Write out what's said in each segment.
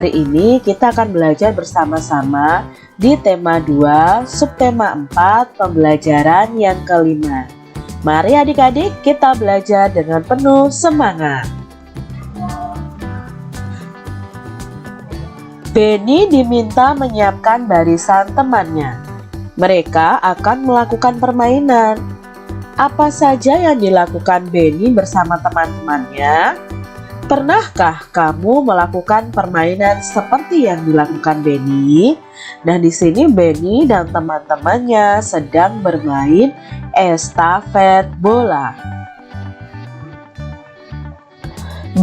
Hari ini kita akan belajar bersama-sama di tema 2, subtema 4, pembelajaran yang kelima. Mari adik-adik kita belajar dengan penuh semangat. Benny diminta menyiapkan barisan temannya. Mereka akan melakukan permainan. Apa saja yang dilakukan Benny bersama teman-temannya? Pernahkah kamu melakukan permainan seperti yang dilakukan Benny? Nah, di sini Benny dan teman-temannya sedang bermain estafet bola.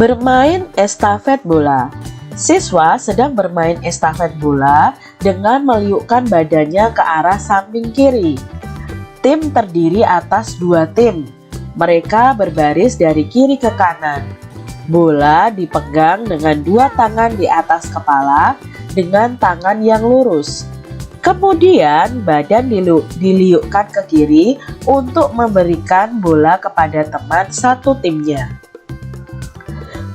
Bermain estafet bola. Siswa sedang bermain estafet bola dengan meliukkan badannya ke arah samping kiri. Tim terdiri atas 2 tim. Mereka berbaris dari kiri ke kanan. Bola dipegang dengan 2 tangan di atas kepala dengan tangan yang lurus. Kemudian badan diliukkan ke kiri untuk memberikan bola kepada teman satu timnya.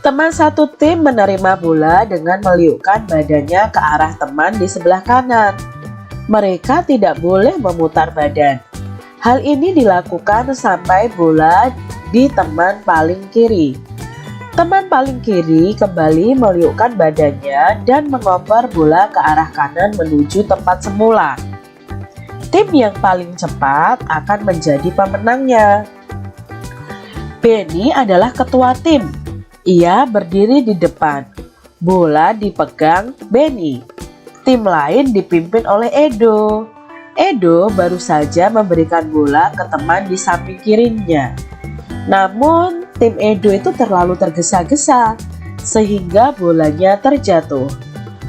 Teman satu tim menerima bola dengan meliukkan badannya ke arah teman di sebelah kanan. Mereka tidak boleh memutar badan. Hal ini dilakukan sampai bola di teman paling kiri. Teman paling kiri kembali meliukkan badannya dan mengoper bola ke arah kanan menuju tempat semula. Tim yang paling cepat akan menjadi pemenangnya. Benny adalah ketua tim. Ia berdiri di depan. Bola dipegang Benny. Tim lain dipimpin oleh Edo. Edo baru saja memberikan bola ke teman di samping kirinya. Namun tim Edo itu terlalu tergesa-gesa sehingga bolanya terjatuh.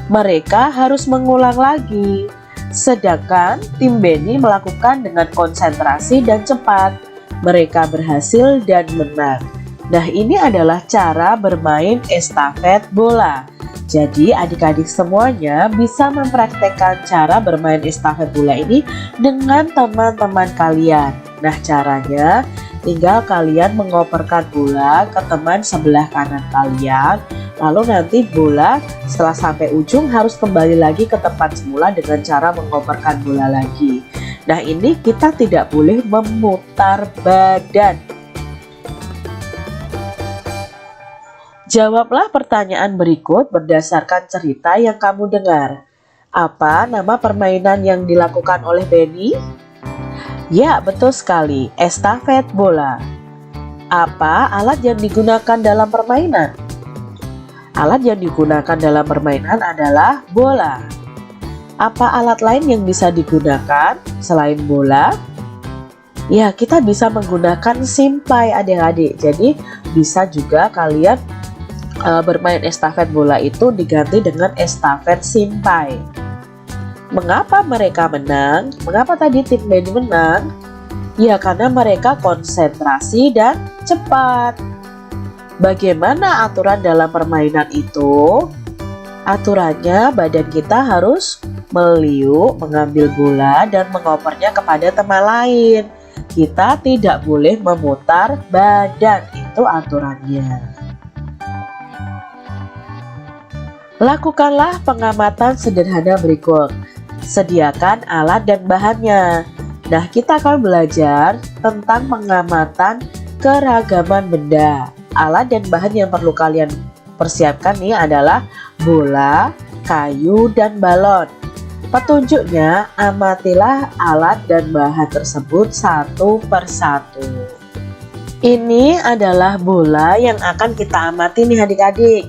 Mereka harus mengulang lagi. Sedangkan tim Benny melakukan dengan konsentrasi dan cepat. Mereka berhasil dan menang. Nah, ini adalah cara bermain estafet bola. Jadi adik-adik semuanya bisa mempraktekkan cara bermain estafet bola ini dengan teman-teman kalian. Nah, caranya tinggal kalian mengoperkan bola ke teman sebelah kanan kalian. Lalu nanti bola setelah sampai ujung harus kembali lagi ke tempat semula dengan cara mengoperkan bola lagi. Nah, ini kita tidak boleh memutar badan. Jawablah pertanyaan berikut berdasarkan cerita yang kamu dengar. Apa nama permainan yang dilakukan oleh Benny? Ya, betul sekali, estafet bola. Apa alat yang digunakan dalam permainan? Alat yang digunakan dalam permainan adalah bola. Apa alat lain yang bisa digunakan selain bola? Ya, kita bisa menggunakan simpai adik-adik. Jadi bisa juga kalian bermain estafet bola itu diganti dengan estafet simpai. Mengapa mereka menang? Mengapa tadi tim Benny menang? Ya, karena mereka konsentrasi dan cepat. Bagaimana aturan dalam permainan itu? Aturannya badan kita harus meliuk, mengambil bola dan mengopernya kepada teman lain. Kita tidak boleh memutar badan, itu aturannya. Lakukanlah pengamatan sederhana berikut. Sediakan alat dan bahannya. Nah, kita akan belajar tentang pengamatan keragaman benda. Alat dan bahan yang perlu kalian persiapkan nih adalah bola, kayu, dan balon. Petunjuknya, amatilah alat dan bahan tersebut satu persatu. Ini adalah bola yang akan kita amati nih adik-adik.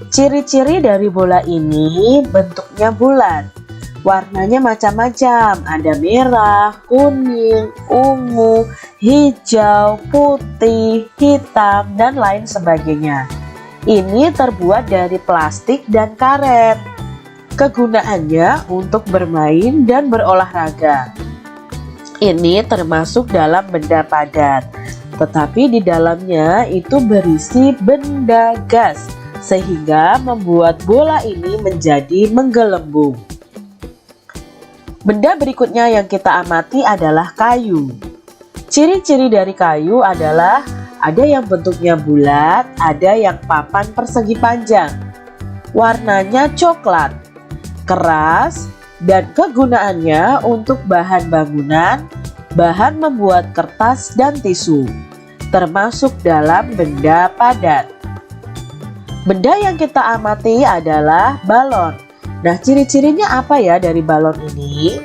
Ciri-ciri dari bola ini bentuknya bulat. Warnanya macam-macam, ada merah, kuning, ungu, hijau, putih, hitam, dan lain sebagainya. Ini terbuat dari plastik dan karet. Kegunaannya untuk bermain dan berolahraga. Ini termasuk dalam benda padat, tetapi di dalamnya itu berisi benda gas, sehingga membuat bola ini menjadi menggelembung. Benda berikutnya yang kita amati adalah kayu. Ciri-ciri dari kayu adalah ada yang bentuknya bulat, ada yang papan persegi panjang. Warnanya coklat, keras, dan kegunaannya untuk bahan bangunan, bahan membuat kertas dan tisu, termasuk dalam benda padat. Benda yang kita amati adalah balon. Nah, ciri-cirinya apa ya dari balon ini?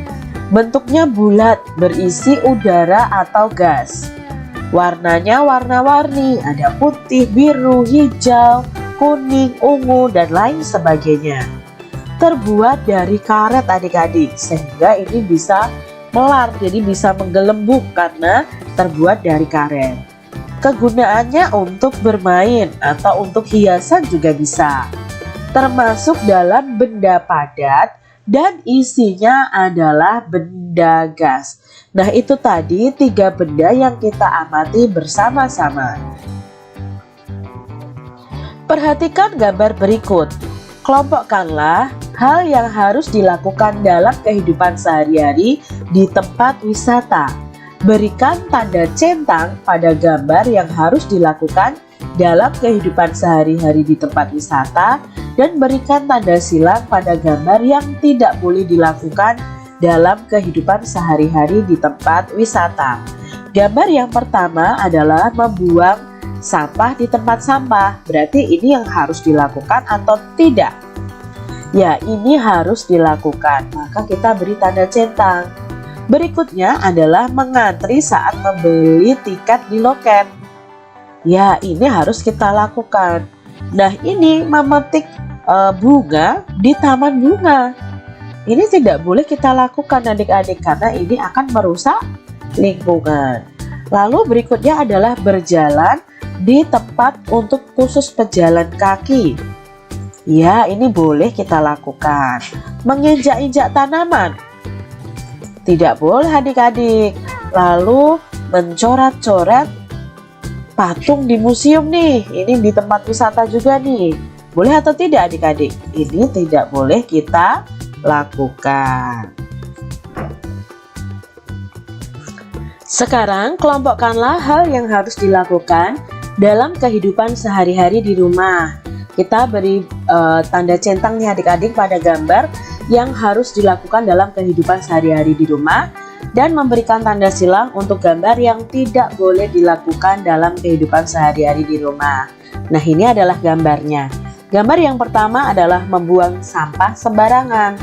Bentuknya bulat, berisi udara atau gas. Warnanya warna-warni, ada putih, biru, hijau, kuning, ungu, dan lain sebagainya. Terbuat dari karet adik-adik, sehingga ini bisa melar, jadi bisa menggelembung karena terbuat dari karet. Kegunaannya untuk bermain atau untuk hiasan juga bisa. Termasuk dalam benda padat dan isinya adalah benda gas. Nah, itu tadi 3 benda yang kita amati bersama-sama. Perhatikan gambar berikut. Kelompokkanlah hal yang harus dilakukan dalam kehidupan sehari-hari di tempat wisata. Berikan tanda centang pada gambar yang harus dilakukan dalam kehidupan sehari-hari di tempat wisata, dan berikan tanda silang pada gambar yang tidak boleh dilakukan dalam kehidupan sehari-hari di tempat wisata. Gambar yang pertama adalah membuang sampah di tempat sampah. Berarti ini yang harus dilakukan atau tidak? Ya, ini harus dilakukan, maka kita beri tanda centang. Berikutnya adalah mengantri saat membeli tiket di loket. Ya, ini harus kita lakukan. Nah, ini memetik bunga di taman bunga. Ini tidak boleh kita lakukan adik-adik karena ini akan merusak lingkungan. Lalu berikutnya adalah berjalan di tempat untuk khusus pejalan kaki. Ya, ini boleh kita lakukan. Menginjak-injak tanaman. Tidak boleh adik-adik. Lalu mencoret-coret patung di museum nih. Ini di tempat wisata juga nih. Boleh atau tidak adik-adik? Ini tidak boleh kita lakukan. Sekarang kelompokkanlah hal yang harus dilakukan dalam kehidupan sehari-hari di rumah. Kita beri tanda centang nih adik-adik pada gambar yang harus dilakukan dalam kehidupan sehari-hari di rumah, dan memberikan tanda silang untuk gambar yang tidak boleh dilakukan dalam kehidupan sehari-hari di rumah. Nah, ini adalah gambarnya. Gambar yang pertama adalah membuang sampah sembarangan.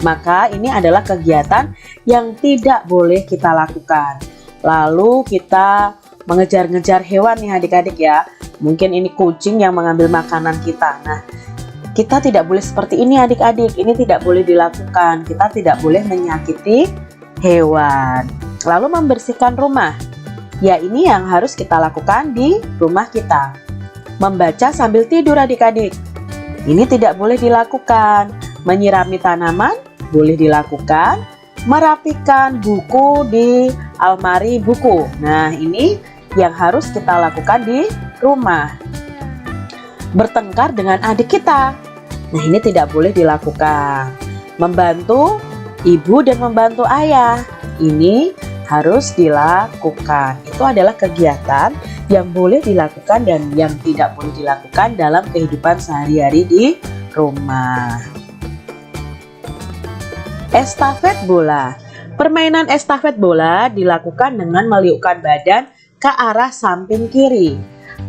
Maka ini adalah kegiatan yang tidak boleh kita lakukan. Lalu kita mengejar-ngejar hewan nih adik-adik ya. Mungkin ini kucing yang mengambil makanan kita. Nah, kita tidak boleh seperti ini adik-adik. Ini tidak boleh dilakukan. Kita tidak boleh menyakiti hewan. Lalu membersihkan rumah. Ya, ini yang harus kita lakukan di rumah kita. Membaca sambil tidur adik-adik. Ini tidak boleh dilakukan. Menyirami tanaman boleh dilakukan. Merapikan buku di almari buku. Nah, ini yang harus kita lakukan di rumah. Bertengkar dengan adik kita. Nah, ini tidak boleh dilakukan. Membantu ibu dan membantu ayah. Ini harus dilakukan. Itu adalah kegiatan yang boleh dilakukan dan yang tidak boleh dilakukan dalam kehidupan sehari-hari di rumah. Estafet bola. Permainan estafet bola dilakukan dengan meliukkan badan ke arah samping kiri.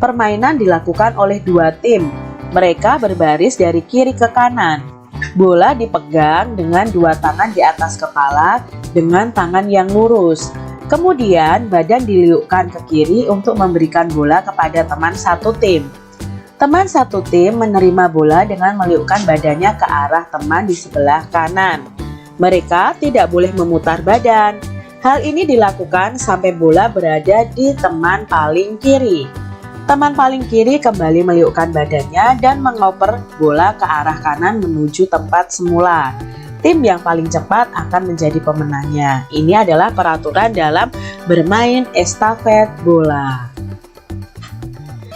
Permainan dilakukan oleh 2 tim. Mereka berbaris dari kiri ke kanan. Bola dipegang dengan 2 tangan di atas kepala dengan tangan yang lurus. Kemudian badan diliukkan ke kiri untuk memberikan bola kepada teman satu tim. Teman satu tim menerima bola dengan meliukkan badannya ke arah teman di sebelah kanan. Mereka tidak boleh memutar badan. Hal ini dilakukan sampai bola berada di teman paling kiri. Teman paling kiri kembali meliukkan badannya dan mengoper bola ke arah kanan menuju tempat semula. Tim yang paling cepat akan menjadi pemenangnya. Ini adalah peraturan dalam bermain estafet bola.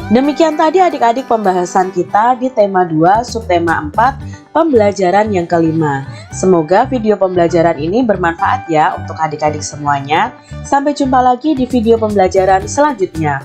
Demikian tadi adik-adik pembahasan kita di tema 2 subtema 4 pembelajaran yang kelima. Semoga video pembelajaran ini bermanfaat ya untuk adik-adik semuanya. Sampai jumpa lagi di video pembelajaran selanjutnya.